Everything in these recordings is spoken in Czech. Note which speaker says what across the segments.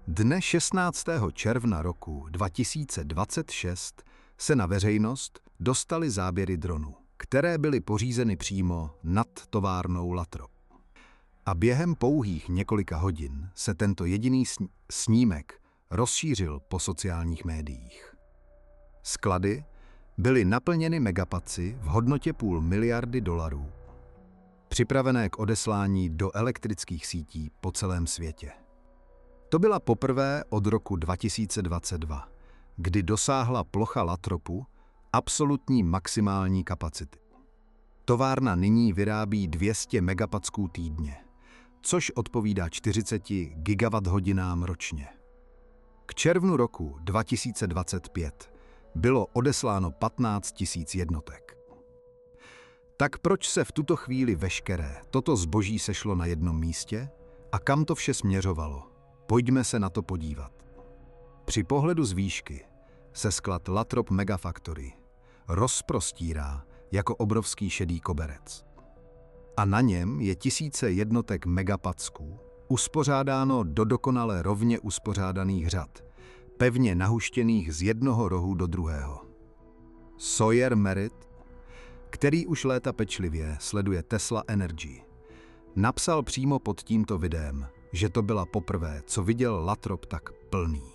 Speaker 1: Dne 16. června roku 2026 se na veřejnost dostaly záběry dronů, které byly pořízeny přímo nad továrnou Latrop. A během pouhých několika hodin se tento jediný snímek rozšířil po sociálních médiích. Sklady byly naplněny megapacy v hodnotě $500 miliardy, připravené k odeslání do elektrických sítí po celém světě. To byla poprvé od roku 2022, kdy dosáhla plocha Latropu absolutní maximální kapacity. Továrna nyní vyrábí 200 megapacků týdně, což odpovídá 40 gigawatt-hodinám ročně. K červnu roku 2025 bylo odesláno 15 000 jednotek. Tak proč se v tuto chvíli veškeré toto zboží sešlo na jednom místě a kam to vše směřovalo? Pojďme se na to podívat. Při pohledu z výšky se sklad Latrop Megafactory rozprostírá jako obrovský šedý koberec. A na něm je tisíce jednotek megapacků uspořádáno do dokonale rovně uspořádaných řad, pevně nahuštěných z jednoho rohu do druhého. Sawyer Merritt, který už léta pečlivě sleduje Tesla Energy, napsal přímo pod tímto videem, že to byla poprvé, co viděl Latrop tak plný.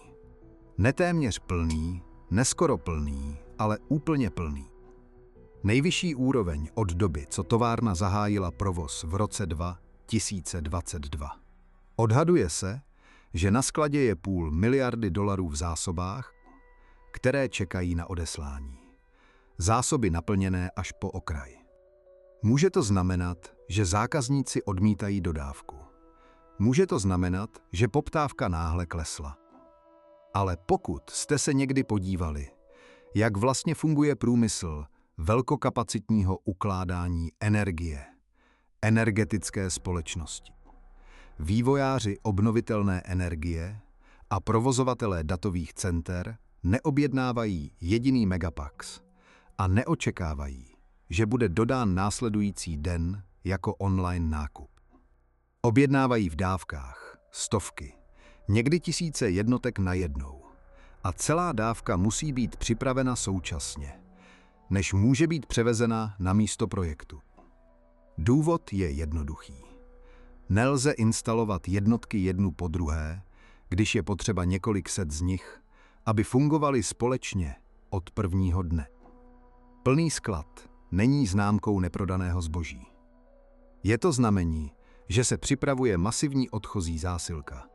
Speaker 1: Netéměř plný, neskoro plný, ale úplně plný. Nejvyšší úroveň od doby, co továrna zahájila provoz v roce 2022. Odhaduje se, že na skladě je $500 miliardy v zásobách, které čekají na odeslání. Zásoby naplněné až po okraj. Může to znamenat, že zákazníci odmítají dodávku. Může to znamenat, že poptávka náhle klesla. Ale pokud jste se někdy podívali, jak vlastně funguje průmysl velkokapacitního ukládání energie, energetické společnosti, vývojáři obnovitelné energie a provozovatelé datových center neobjednávají jediný megapax a neočekávají, že bude dodán následující den jako online nákup. Objednávají v dávkách stovky, někdy tisíce jednotek najednou a celá dávka musí být připravena současně, než může být převezena na místo projektu. Důvod je jednoduchý. Nelze instalovat jednotky jednu po druhé, když je potřeba několik set z nich, aby fungovaly společně od prvního dne. Plný sklad není známkou neprodaného zboží. Je to znamení, že se připravuje masivní odchozí zásilka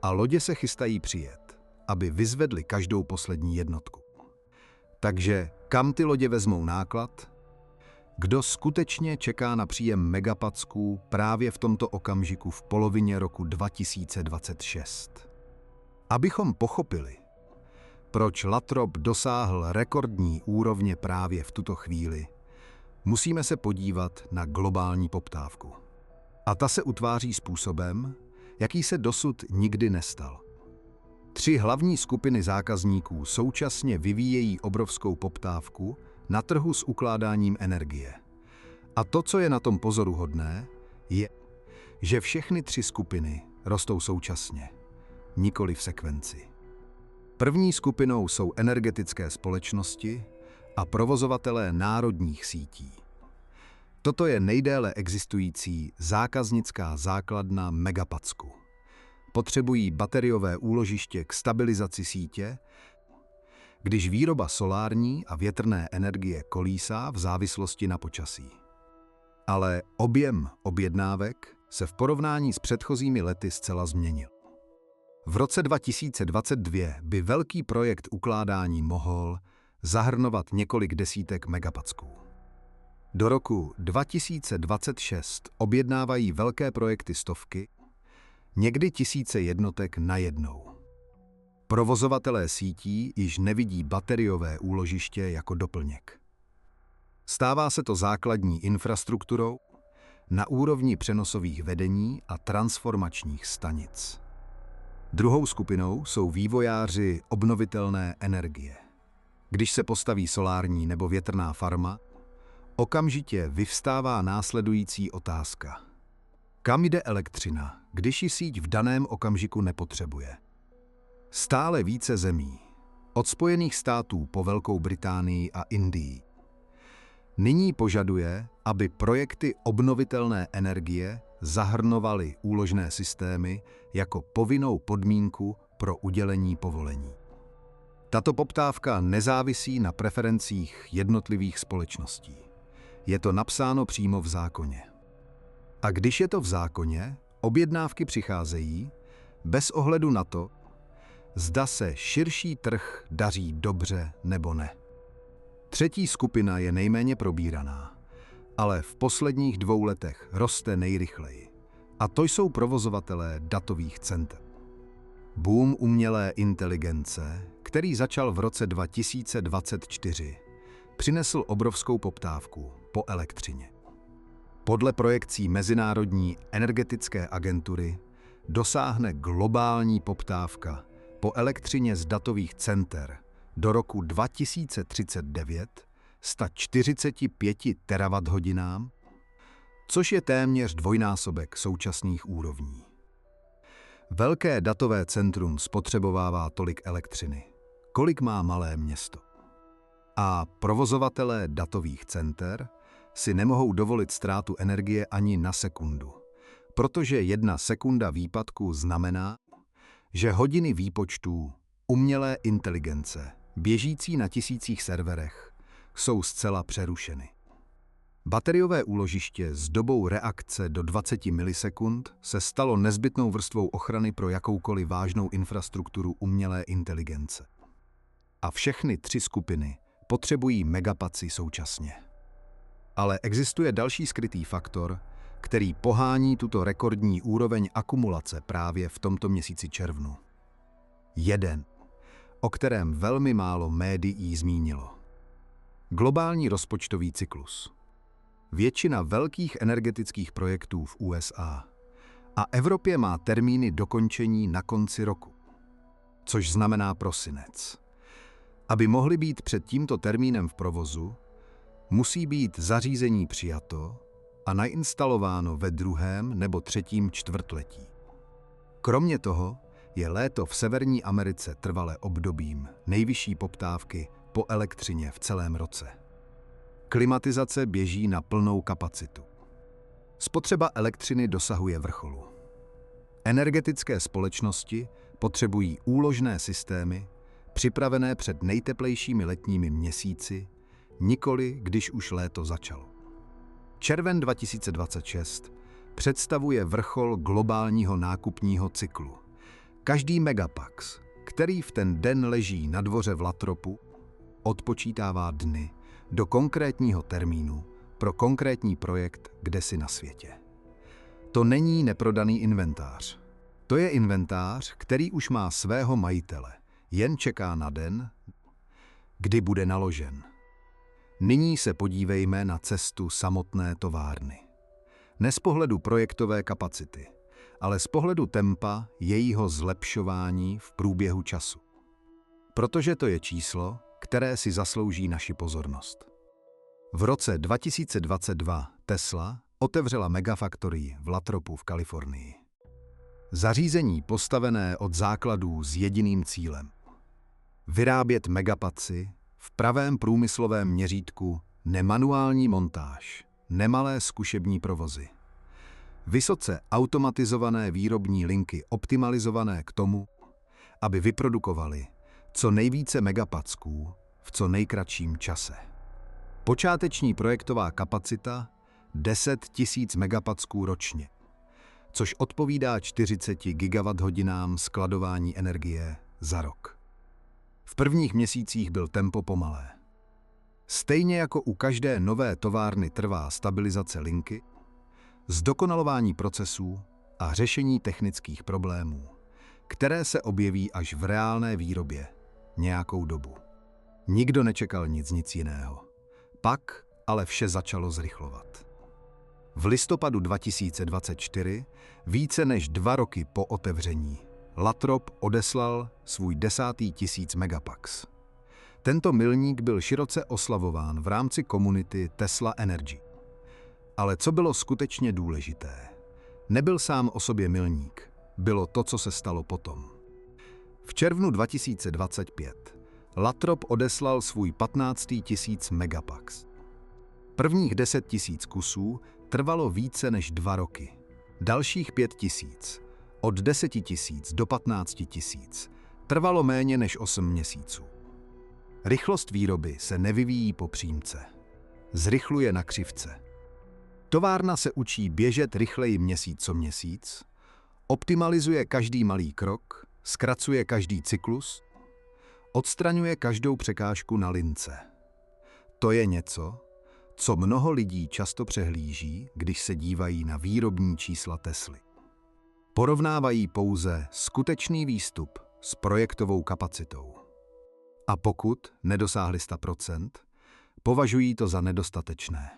Speaker 1: a lodě se chystají přijet, aby vyzvedli každou poslední jednotku. Takže kam ty lodě vezmou náklad? Kdo skutečně čeká na příjem megapacků právě v tomto okamžiku v polovině roku 2026? Abychom pochopili, proč Latrop dosáhl rekordní úrovně právě v tuto chvíli, musíme se podívat na globální poptávku. A ta se utváří způsobem, jaký se dosud nikdy nestal. 3 hlavní skupiny zákazníků současně vyvíjejí obrovskou poptávku na trhu s ukládáním energie. A to, co je na tom pozoruhodné, je, že všechny 3 skupiny rostou současně, nikoli v sekvenci. První skupinou jsou energetické společnosti a provozovatelé národních sítí. Toto je nejdéle existující zákaznická základna megapacku. Potřebují bateriové úložiště k stabilizaci sítě, když výroba solární a větrné energie kolísá v závislosti na počasí. Ale objem objednávek se v porovnání s předchozími lety zcela změnil. V roce 2022 by velký projekt ukládání mohl zahrnovat několik desítek megapacků. Do roku 2026 objednávají velké projekty stovky, někdy tisíce jednotek najednou. Provozovatelé sítí již nevidí bateriové úložiště jako doplněk. Stává se to základní infrastrukturou na úrovni přenosových vedení a transformačních stanic. Druhou skupinou jsou vývojáři obnovitelné energie. Když se postaví solární nebo větrná farma, okamžitě vyvstává následující otázka. Kam jde elektřina, když ji síť v daném okamžiku nepotřebuje? Stále více zemí, od Spojených států po Velkou Británii a Indii, nyní požaduje, aby projekty obnovitelné energie zahrnovaly úložné systémy jako povinnou podmínku pro udělení povolení. Tato poptávka nezávisí na preferencích jednotlivých společností. Je to napsáno přímo v zákoně. A když je to v zákoně, objednávky přicházejí bez ohledu na to, zda se širší trh daří dobře nebo ne. Třetí skupina je nejméně probíraná, ale v posledních 2 letech roste nejrychleji. A to jsou provozovatelé datových center. Boom umělé inteligence, který začal v roce 2024, přinesl obrovskou poptávku po elektřině. Podle projekcí Mezinárodní energetické agentury dosáhne globální poptávka po elektřině z datových center do roku 2039 145 terawatthodinám, což je téměř dvojnásobek současných úrovní. Velké datové centrum spotřebovává tolik elektřiny, kolik má malé město. A provozovatelé datových center si nemohou dovolit ztrátu energie ani na sekundu, protože 1 sekunda výpadku znamená, že hodiny výpočtů umělé inteligence, běžící na tisících serverech, jsou zcela přerušeny. Bateriové úložiště s dobou reakce do 20 milisekund se stalo nezbytnou vrstvou ochrany pro jakoukoliv vážnou infrastrukturu umělé inteligence. A všechny 3 skupiny potřebují megapacy současně. Ale existuje další skrytý faktor, který pohání tuto rekordní úroveň akumulace právě v tomto měsíci červnu. Jeden, o kterém velmi málo médií zmínilo. Globální rozpočtový cyklus. Většina velkých energetických projektů v USA a Evropě má termíny dokončení na konci roku, což znamená prosinec. Aby mohly být před tímto termínem v provozu, musí být zařízení přijato a nainstalováno ve 2. nebo 3. čtvrtletí. Kromě toho je léto v Severní Americe trvale obdobím nejvyšší poptávky po elektřině v celém roce. Klimatizace běží na plnou kapacitu. Spotřeba elektřiny dosahuje vrcholu. Energetické společnosti potřebují úložné systémy, připravené před nejteplejšími letními měsíci, nikoli když už léto začalo. Červen 2026 představuje vrchol globálního nákupního cyklu. Každý megapax, který v ten den leží na dvoře v Latropu, odpočítává dny do konkrétního termínu pro konkrétní projekt kdesi na světě. To není neprodaný inventář. To je inventář, který už má svého majitele, jen čeká na den, kdy bude naložen. Nyní se podívejme na cestu samotné továrny. Ne z pohledu projektové kapacity, ale z pohledu tempa jejího zlepšování v průběhu času. Protože to je číslo, které si zaslouží naši pozornost. V roce 2022 Tesla otevřela Megafactory v Latropu v Kalifornii. Zařízení postavené od základů s jediným cílem. Vyrábět megapacy v pravém průmyslovém měřítku, nemanuální montáž, nemalé zkušební provozy. Vysoce automatizované výrobní linky optimalizované k tomu, aby vyprodukovaly co nejvíce megapacků v co nejkratším čase. Počáteční projektová kapacita 10 000 megapacků ročně, což odpovídá 40 gigawatthodinám skladování energie za rok. V prvních měsících byl tempo pomalé. Stejně jako u každé nové továrny trvá stabilizace linky, zdokonalování procesů a řešení technických problémů, které se objeví až v reálné výrobě nějakou dobu. Nikdo nečekal nic jiného. Pak ale vše začalo zrychlovat. V listopadu 2024, více než 2 roky po otevření, Latrop odeslal svůj 10. 1000 megapax. Tento milník byl široce oslavován v rámci komunity Tesla Energy. Ale co bylo skutečně důležité? Nebyl sám o sobě milník, bylo to, co se stalo potom. V červnu 2025 Latrop odeslal svůj 15. 1000 Megapax. Prvních 10 000 kusů trvalo více než 2 roky. Dalších 5 000, od 10 000 do 15 000, trvalo méně než 8 měsíců. Rychlost výroby se nevyvíjí po přímce. Zrychluje na křivce. Továrna se učí běžet rychleji měsíc co měsíc, optimalizuje každý malý krok, zkracuje každý cyklus, odstraňuje každou překážku na lince. To je něco, co mnoho lidí často přehlíží, když se dívají na výrobní čísla Tesly. Porovnávají pouze skutečný výstup s projektovou kapacitou. A pokud nedosáhli 100%, považují to za nedostatečné.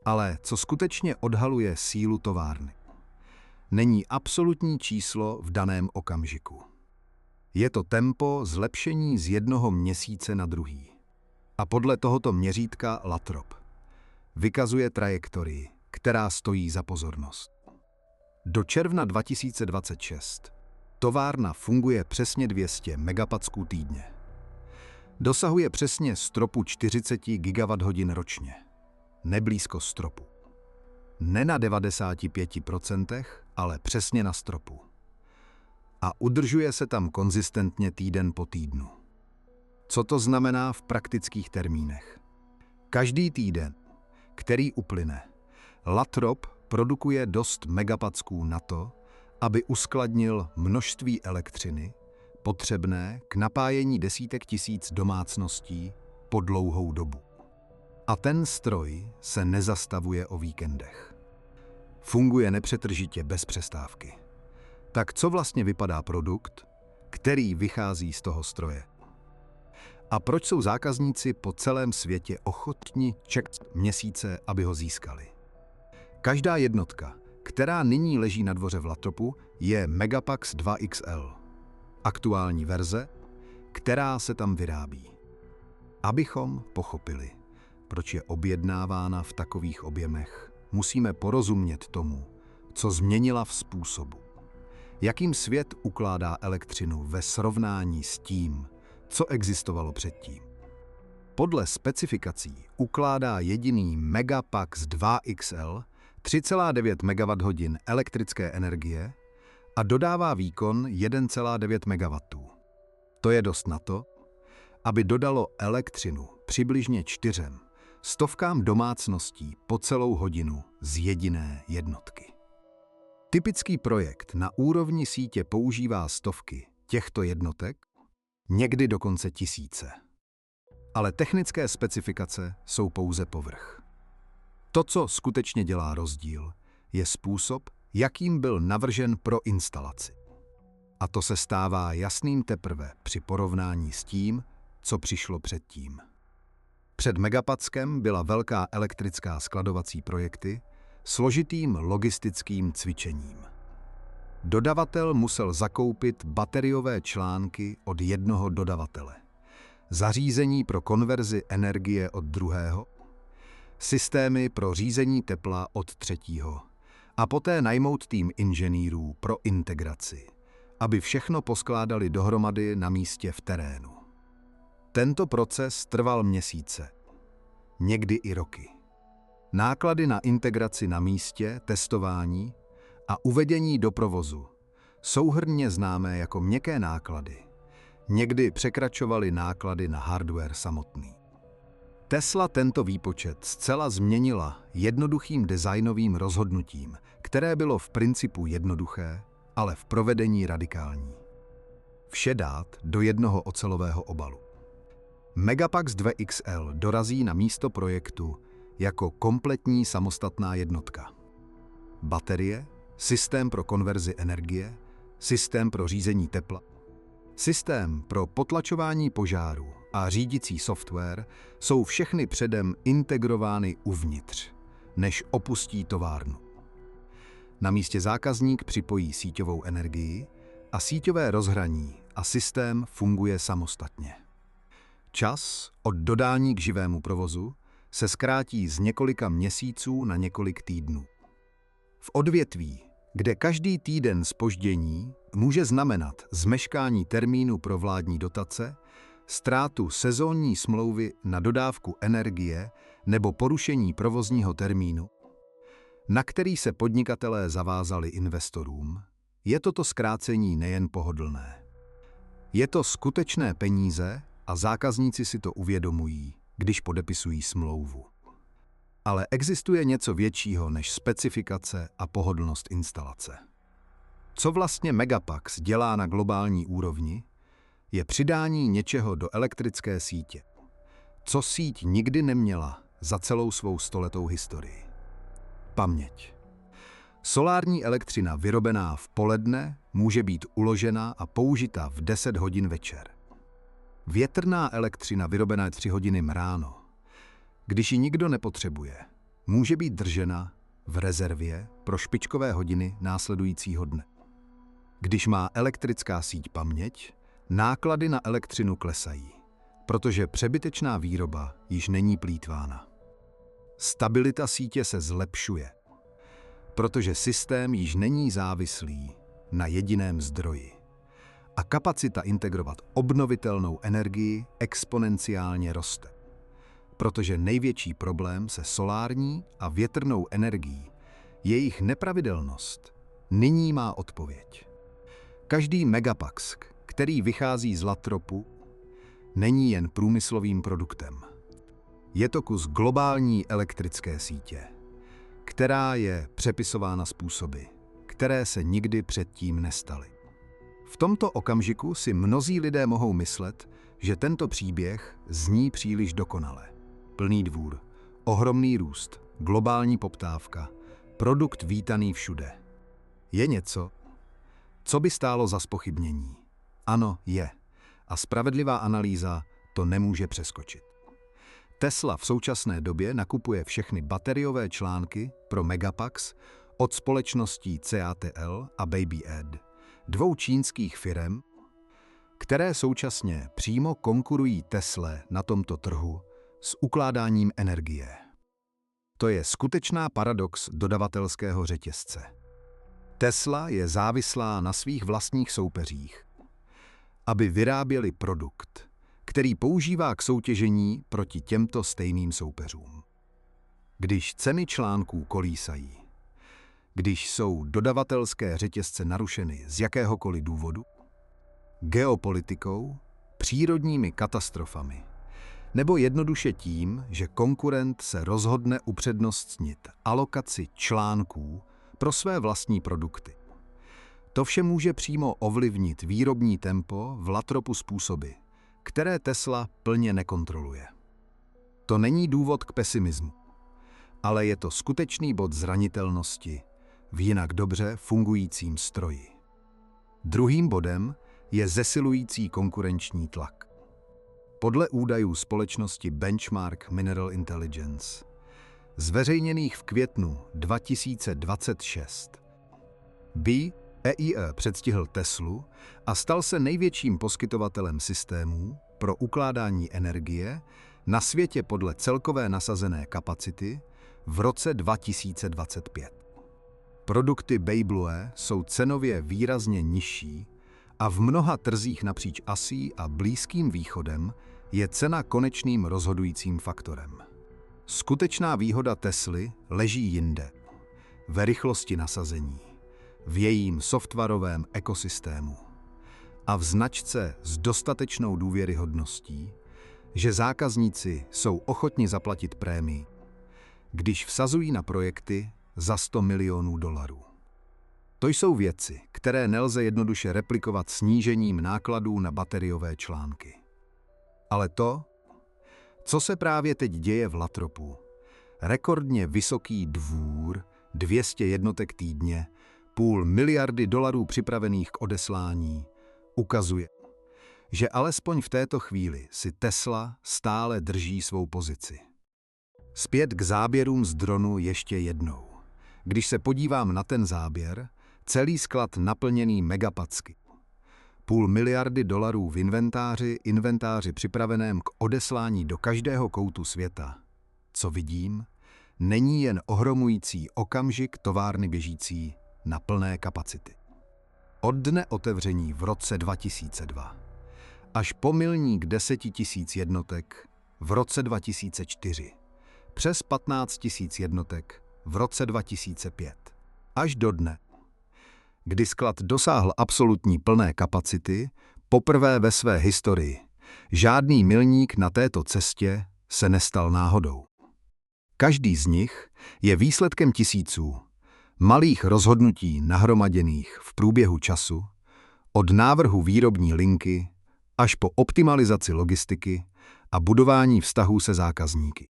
Speaker 1: Ale co skutečně odhaluje sílu továrny, není absolutní číslo v daném okamžiku. Je to tempo zlepšení z jednoho měsíce na druhý. A podle tohoto měřítka Latrop vykazuje trajektorii, která stojí za pozornost. Do června 2026 továrna funguje přesně 200 megapacků týdně. Dosahuje přesně stropu 40 GWh ročně. Neblízko stropu. Ne na 95%, ale přesně na stropu. A udržuje se tam konzistentně týden po týdnu. Co to znamená v praktických termínech? Každý týden, který uplyne, Latrop produkuje dost megapacků na to, aby uskladnil množství elektřiny, potřebné k napájení desítek tisíc domácností po dlouhou dobu. A ten stroj se nezastavuje o víkendech. Funguje nepřetržitě bez přestávky. Tak co vlastně vypadá produkt, který vychází z toho stroje? A proč jsou zákazníci po celém světě ochotni čekat měsíce, aby ho získali? Každá jednotka, která nyní leží na dvoře v Latropu, je Megapax 2XL. Aktuální verze, která se tam vyrábí. Abychom pochopili, proč je objednávána v takových objemech, musíme porozumět tomu, co změnila v způsobu, jakým svět ukládá elektřinu ve srovnání s tím, co existovalo předtím. Podle specifikací ukládá jediný Megapax 2XL 3,9 MWh elektrické energie a dodává výkon 1,9 MW. To je dost na to, aby dodalo elektřinu přibližně 400 domácností po celou hodinu z jediné jednotky. Typický projekt na úrovni sítě používá stovky těchto jednotek, někdy dokonce tisíce. Ale technické specifikace jsou pouze povrch. To, co skutečně dělá rozdíl, je způsob, jakým byl navržen pro instalaci. A to se stává jasným teprve při porovnání s tím, co přišlo předtím. Před Megapackem byla velká elektrická skladovací projekty složitým logistickým cvičením. Dodavatel musel zakoupit bateriové články od jednoho dodavatele, zařízení pro konverzi energie od druhého, systémy pro řízení tepla od třetího a poté najmout tým inženýrů pro integraci, aby všechno poskládali dohromady na místě v terénu. Tento proces trval měsíce, někdy i roky. Náklady na integraci na místě, testování a uvedení do provozu, souhrnně známé jako měkké náklady, někdy překračovaly náklady na hardware samotný. Tesla tento výpočet zcela změnila jednoduchým designovým rozhodnutím, které bylo v principu jednoduché, ale v provedení radikální. Vše dát do jednoho ocelového obalu. Megapax 2XL dorazí na místo projektu jako kompletní samostatná jednotka. Baterie, systém pro konverzi energie, systém pro řízení tepla, systém pro potlačování požáru a řídící software jsou všechny předem integrovány uvnitř, než opustí továrnu. Na místě zákazník připojí síťovou energii a síťové rozhraní a systém funguje samostatně. Čas od dodání k živému provozu se zkrátí z několika měsíců na několik týdnů. V odvětví, kde každý týden zpoždění může znamenat zmeškání termínu pro vládní dotace, ztrátu sezónní smlouvy na dodávku energie nebo porušení provozního termínu, na který se podnikatelé zavázali investorům, je toto zkrácení nejen pohodlné. Je to skutečné peníze a zákazníci si to uvědomují, když podepisují smlouvu. Ale existuje něco většího než specifikace a pohodlnost instalace. Co vlastně Megapax dělá na globální úrovni, je přidání něčeho do elektrické sítě, co síť nikdy neměla za celou svou stoletou historii. Paměť. Solární elektřina vyrobená v poledne může být uložena a použita v 10 hodin večer. Větrná elektřina vyrobená 3 hodiny ráno, když ji nikdo nepotřebuje, může být držena v rezervě pro špičkové hodiny následujícího dne. Když má elektrická síť paměť, náklady na elektřinu klesají, protože přebytečná výroba již není plýtvána. Stabilita sítě se zlepšuje, protože systém již není závislý na jediném zdroji a kapacita integrovat obnovitelnou energii exponenciálně roste, protože největší problém se solární a větrnou energií, jejich nepravidelnost, nyní má odpověď. Každý Megapax, který vychází z Latropu, není jen průmyslovým produktem. Je to kus globální elektrické sítě, která je přepisována způsoby, které se nikdy předtím nestaly. V tomto okamžiku si mnozí lidé mohou myslet, že tento příběh zní příliš dokonale. Plný dvůr, ohromný růst, globální poptávka, produkt vítaný všude. Je něco, co by stálo za zpochybnění? Ano, je. A spravedlivá analýza to nemůže přeskočit. Tesla v současné době nakupuje všechny bateriové články pro Megapax od společností CATL a Baby Ed, 2 čínských firem, které současně přímo konkurují Tesle na tomto trhu s ukládáním energie. To je skutečná paradox dodavatelského řetězce. Tesla je závislá na svých vlastních soupeřích, aby vyráběli produkt, který používá k soutěžení proti těmto stejným soupeřům. Když ceny článků kolísají, když jsou dodavatelské řetězce narušeny z jakéhokoliv důvodu, geopolitikou, přírodními katastrofami, nebo jednoduše tím, že konkurent se rozhodne upřednostnit alokaci článků pro své vlastní produkty. To vše může přímo ovlivnit výrobní tempo v Latropu způsoby, které Tesla plně nekontroluje. To není důvod k pesimismu, ale je to skutečný bod zranitelnosti v jinak dobře fungujícím stroji. Druhým bodem je zesilující konkurenční tlak. Podle údajů společnosti Benchmark Mineral Intelligence, zveřejněných v květnu 2026, BEIE předstihl Teslu a stal se největším poskytovatelem systémů pro ukládání energie na světě podle celkové nasazené kapacity v roce 2025. Produkty Bablue jsou cenově výrazně nižší a v mnoha trzích napříč Asií a Blízkým východem je cena konečným rozhodujícím faktorem. Skutečná výhoda Tesly leží jinde, ve rychlosti nasazení, v jejím softwarovém ekosystému a v značce s dostatečnou důvěryhodností, že zákazníci jsou ochotni zaplatit prémii, když vsazují na projekty za $100 milionů. To jsou věci, které nelze jednoduše replikovat snížením nákladů na bateriové články. Ale to, co se právě teď děje v Latropu, rekordně vysoký dvůr, 200 jednotek týdně, $500 miliardy připravených k odeslání, ukazuje, že alespoň v této chvíli si Tesla stále drží svou pozici. Zpět k záběrům z dronu ještě jednou. Když se podívám na ten záběr, celý sklad naplněný megapacky, $500 miliardy v inventáři připraveném k odeslání do každého koutu světa. Co vidím, není jen ohromující okamžik továrny běžící na plné kapacity. Od dne otevření v roce 2002 až po milník 10 000 jednotek v roce 2004, přes 15 000 jednotek v roce 2005, až do dne, kdy sklad dosáhl absolutní plné kapacity poprvé ve své historii. Žádný milník na této cestě se nestal náhodou. Každý z nich je výsledkem tisíců malých rozhodnutí nahromaděných v průběhu času, od návrhu výrobní linky až po optimalizaci logistiky a budování vztahů se zákazníky.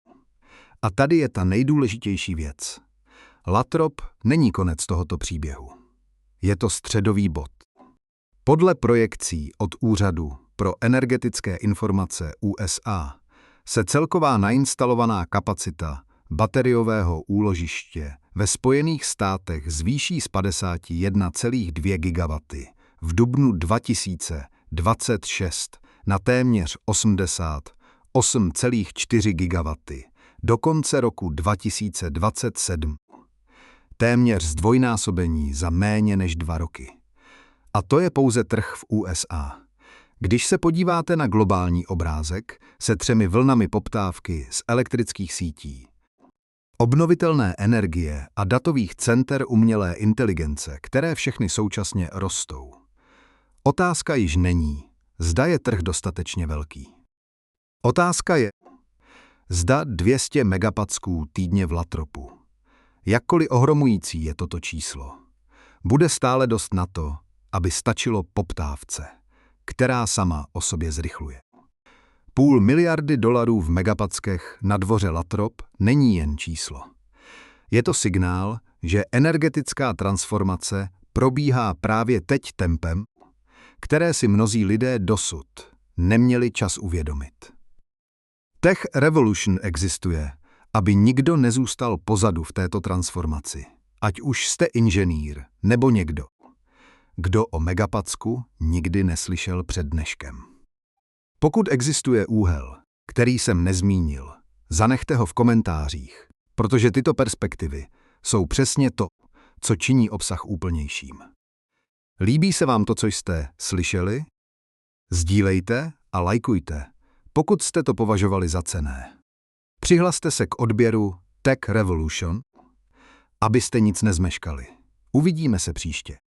Speaker 1: A tady je ta nejdůležitější věc. Latrop není konec tohoto příběhu. Je to středový bod. Podle projekcí od Úřadu pro energetické informace USA se celková nainstalovaná kapacita bateriového úložiště ve Spojených státech zvýší z 51,2 gigawaty v dubnu 2026 na téměř 88,4 gigawaty do konce roku 2027. Téměř zdvojnásobení za méně než 2 roky. A to je pouze trh v USA. Když se podíváte na globální obrázek se 3 vlnami poptávky z elektrických sítí, obnovitelné energie a datových center umělé inteligence, které všechny současně rostou. Otázka již není, zda je trh dostatečně velký. Otázka je, zda 200 megapasků týdně v latropu. Jakkoliv ohromující je toto číslo, bude stále dost na to, aby stačilo poptávce, která sama o sobě zrychluje. $500 miliardy v megapaskech na dvoře Latrop není jen číslo. Je to signál, že energetická transformace probíhá právě teď tempem, které si mnozí lidé dosud neměli čas uvědomit. Tech Revolution existuje, aby nikdo nezůstal pozadu v této transformaci, ať už jste inženýr nebo někdo, kdo o megapacku nikdy neslyšel před dneškem. Pokud existuje úhel, který jsem nezmínil, zanechte ho v komentářích, protože tyto perspektivy jsou přesně to, co činí obsah úplnějším. Líbí se vám to, co jste slyšeli? Sdílejte a lajkujte, pokud jste to považovali za cenné. Přihlaste se k odběru Tech Revolution, abyste nic nezmeškali. Uvidíme se příště.